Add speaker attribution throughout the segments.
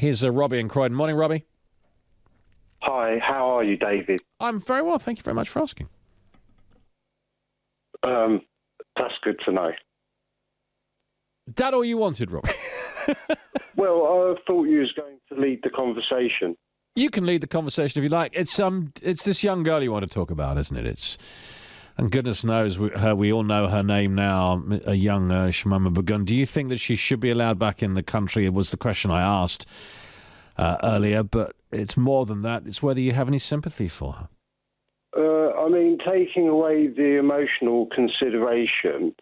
Speaker 1: Here's Robbie in Croydon. Morning, Robbie.
Speaker 2: Hi, how are you, David?
Speaker 1: I'm very well. Thank you very much for asking.
Speaker 2: That's good to know.
Speaker 1: Is that all you wanted, Robbie?
Speaker 2: Well, I thought you was going to lead the conversation.
Speaker 1: You can lead the conversation if you like. It's this young girl you want to talk about, isn't it? And goodness knows we all know her name now, a young Shamima Begum. Do you think that she should be allowed back in the country? It was the question I asked earlier, but it's more than that. It's whether you have any sympathy for her.
Speaker 2: I mean, taking away the emotional consideration,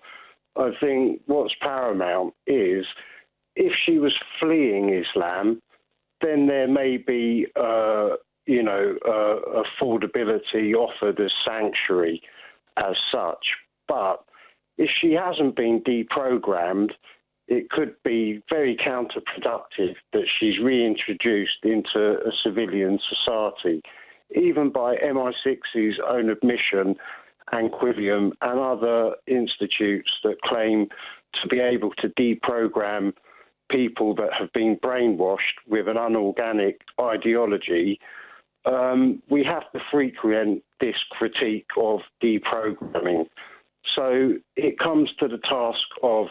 Speaker 2: I think what's paramount is if she was fleeing Islam, then there may be, affordability offered as sanctuary as such. But if she hasn't been deprogrammed, it could be very counterproductive that she's reintroduced into a civilian society, even by MI6's own admission, and Quilliam and other institutes that claim to be able to deprogram people that have been brainwashed with an unorganic ideology. We have to frequent this critique of deprogramming. So it comes to the task of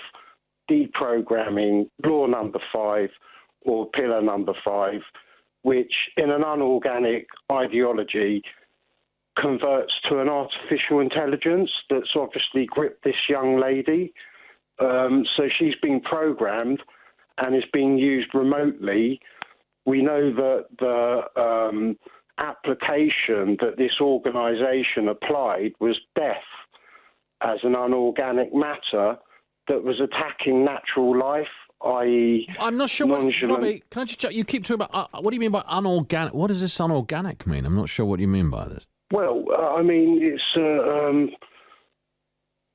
Speaker 2: deprogramming law number 5 or pillar number 5, which in an unorganic ideology converts to an artificial intelligence that's obviously gripped this young lady. So she's been programmed and is being used remotely. We know that the application that this organisation applied was death as an unorganic matter that was attacking natural life, i.e.
Speaker 1: I'm not sure Robbie, can I just check? You keep talking about, what do you mean by unorganic? What does this unorganic mean? I'm not sure what you mean by this.
Speaker 2: Well, I mean, it's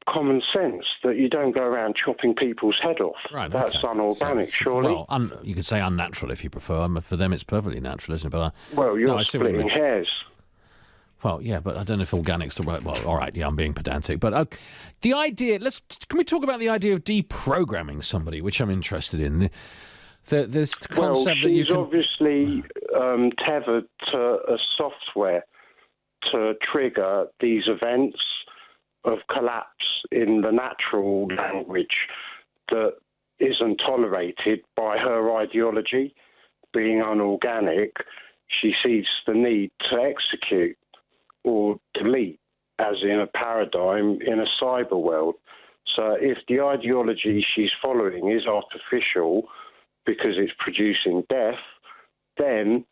Speaker 2: common sense that you don't go around chopping people's head off.
Speaker 1: Right,
Speaker 2: That's
Speaker 1: okay.
Speaker 2: unorganic, surely.
Speaker 1: Well, you could say unnatural if you prefer. For them, it's perfectly natural, isn't it? But
Speaker 2: you're splitting hairs.
Speaker 1: Well, yeah, but I don't know if organic's the right... Well, all right, yeah, I'm being pedantic. But the idea... Can we talk about the idea of deprogramming somebody, which I'm interested in? This concept that you can...
Speaker 2: obviously tethered to a software to trigger these events of collapse in the natural language that isn't tolerated by her ideology. Being unorganic, she sees the need to execute or delete, as in a paradigm in a cyber world. So if the ideology she's following is artificial because it's producing death, then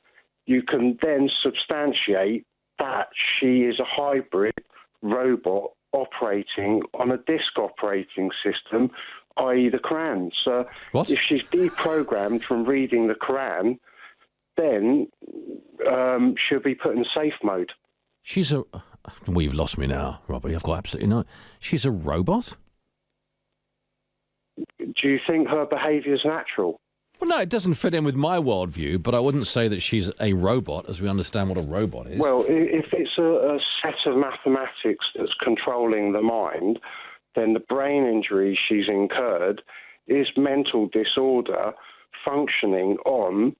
Speaker 2: you can then substantiate that she is a hybrid robot operating on a disk operating system, i.e. the Quran. So if she's deprogrammed from reading the Quran, then she'll be put in safe mode.
Speaker 1: Well, you've lost me now, Robbie. I've got absolutely no... She's a robot?
Speaker 2: Do you think her behaviour is natural?
Speaker 1: Well, no, it doesn't fit in with my worldview, but I wouldn't say that she's a robot, as we understand what a robot is.
Speaker 2: Well, if it's a set of mathematics that's controlling the mind, then the brain injury she's incurred is mental disorder functioning on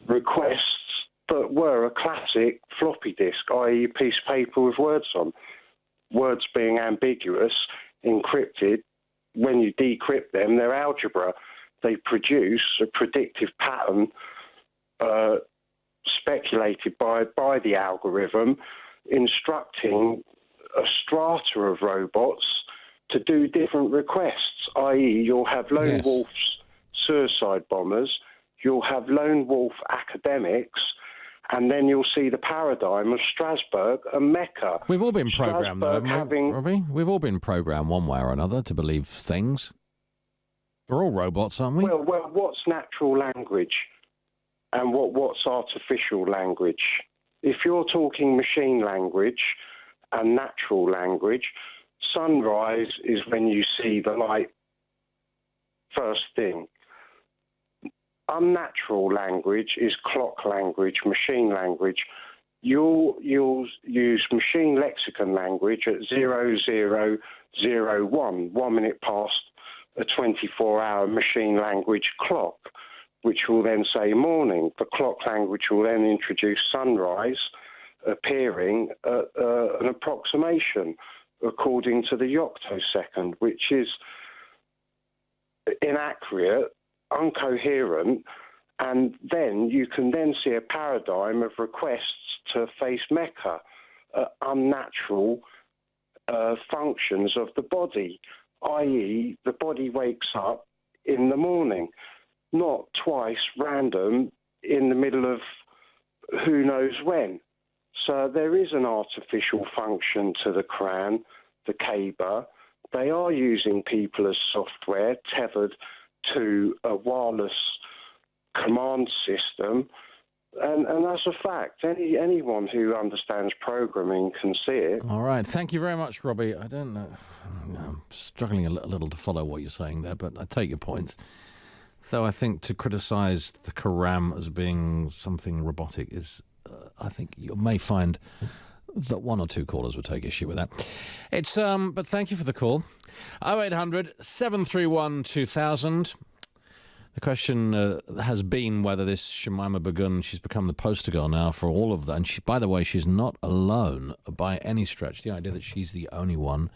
Speaker 2: requests that were a classic floppy disk, i.e. a piece of paper with words on. Words being ambiguous, encrypted. When you decrypt them, they're algebra. They produce a predictive pattern speculated by the algorithm, instructing a strata of robots to do different requests, i.e. you'll have lone wolves, suicide bombers, you'll have lone wolf academics, and then you'll see the paradigm of Strasbourg and Mecca.
Speaker 1: We've all been programmed, though, Robbie. We've all been programmed one way or another to believe things. We're all robots, aren't we?
Speaker 2: Well, what's natural language and what's artificial language? If you're talking machine language and natural language, sunrise is when you see the light first thing. Unnatural language is clock language, machine language. You'll use machine lexicon language at 0001, 1 minute past a 24-hour machine language clock. which will then say morning. The clock language will then introduce sunrise, appearing at an approximation according to the yoctosecond, which is inaccurate, uncoherent, and then you can then see a paradigm of requests to face Mecca, unnatural functions of the body, i.e. the body wakes up in the morning, not twice random in the middle of who knows when. So there is an artificial function to the Quran, the Kaaba. They are using people as software tethered to a wireless command system, and that's a fact. Anyone who understands programming can see it.
Speaker 1: All right. Thank you very much, Robbie. I don't know. I'm struggling a little to follow what you're saying there, but I take your points. Though I think to criticise the Quran as being something robotic is, I think you may find that one or two callers would take issue with that. It's but thank you for the call. 0800 731 2000. The question has been whether this Shamima Begum, she's become the poster girl now for all of that. And she, by the way, she's not alone by any stretch. The idea that she's the only one.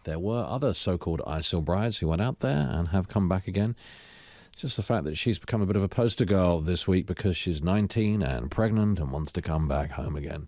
Speaker 1: There were other so-called ISIL brides who went out there and have come back again. It's just the fact that she's become a bit of a poster girl this week because she's 19 and pregnant and wants to come back home again.